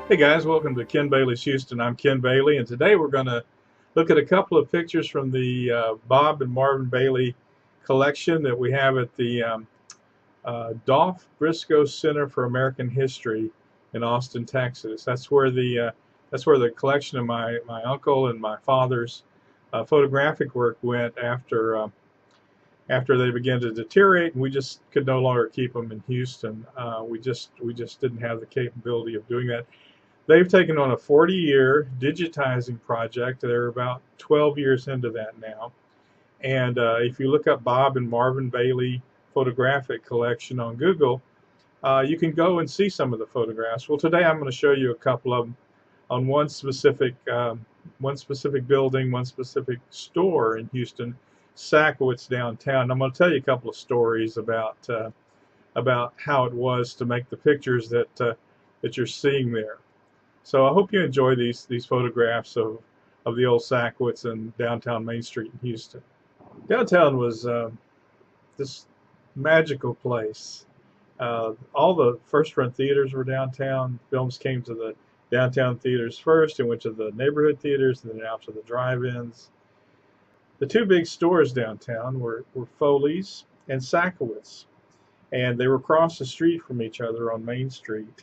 Hey guys, welcome to Ken Bailey's Houston. I'm Ken Bailey, and today we're going to look at a couple of pictures from the Bob and Marvin Bailey collection that we have at the Dolph Briscoe Center for American History in Austin, Texas. That's where the collection of my uncle and my father's photographic work went after they began to deteriorate, and we just could no longer keep them in Houston. We just didn't have the capability of doing that. They've taken on a 40-year digitizing project. They're about 12 years into that now. And if you look up Bob and Marvin Bailey photographic collection on Google, you can go and see some of the photographs. Well, today I'm going to show you a couple of them on one specific building, one specific store in Houston, Sakowitz downtown. I'm going to tell you a couple of stories about how it was to make the pictures that you're seeing there. So I hope you enjoy these photographs of the old Sakowitz and downtown Main Street in Houston. Downtown was this magical place. All the first run theaters were downtown. Films came to the downtown theaters first and went to the neighborhood theaters and then out to the drive-ins. The two big stores downtown were Foley's and Sakowitz, and they were across the street from each other on Main Street.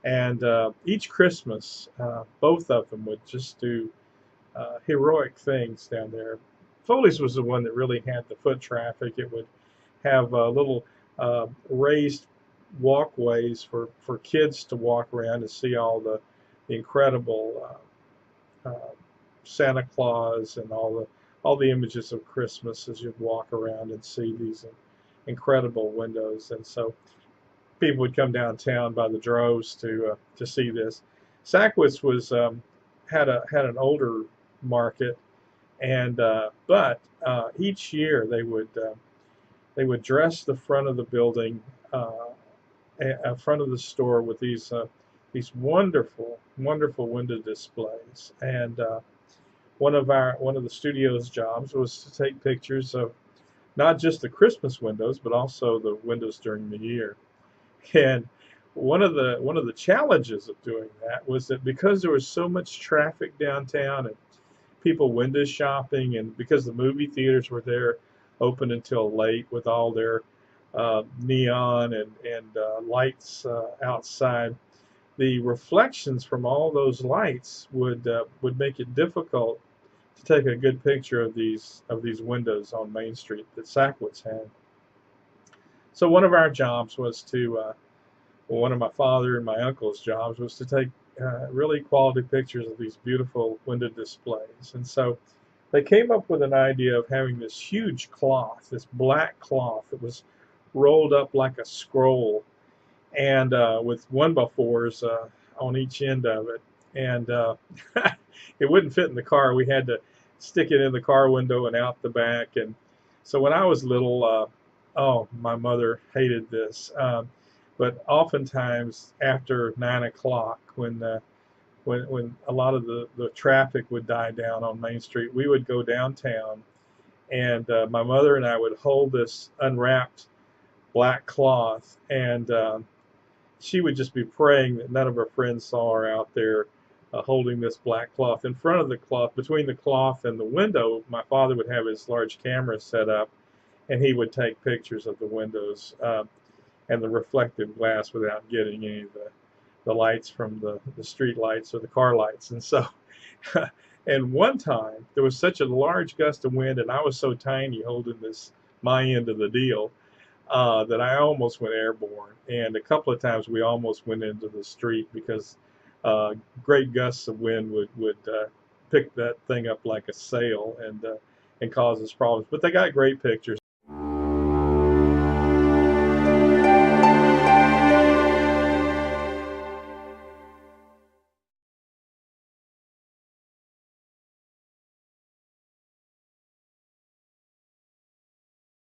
And each Christmas, both of them would just do heroic things down there. Foley's was the one that really had the foot traffic. It would have little raised walkways for kids to walk around and see all the incredible Santa Claus and all the images of Christmas as you'd walk around and see these incredible windows. And so people would come downtown by the droves to see this. Sakowitz was had an older market, and but each year they would dress the front of the building, front of the store with these wonderful window displays. And one of the studio's jobs was to take pictures of not just the Christmas windows, but also the windows during the year. And one of the challenges of doing that was that because there was so much traffic downtown and people window shopping, and because the movie theaters were there open until late with all their neon and lights outside, the reflections from all those lights would make it difficult to take a good picture of these windows on Main Street that Sakowitz had. So one of my father and my uncle's jobs was to take really quality pictures of these beautiful window displays. And so they came up with an idea of having this huge cloth, this black cloth that was rolled up like a scroll, and with 1x4s on each end of it. And it wouldn't fit in the car. We had to stick it in the car window and out the back. And so when I was little, oh, my mother hated this. But oftentimes after 9 o'clock, when a lot of the traffic would die down on Main Street, we would go downtown, and my mother and I would hold this unwrapped black cloth, and she would just be praying that none of her friends saw her out there holding this black cloth. In front of the cloth, between the cloth and the window, my father would have his large camera set up, and he would take pictures of the windows and the reflective glass without getting any of the lights from the street lights or the car lights. And so, and one time there was such a large gust of wind, and I was so tiny holding my end of the deal, that I almost went airborne. And a couple of times we almost went into the street because great gusts of wind would pick that thing up like a sail and cause us problems. But they got great pictures.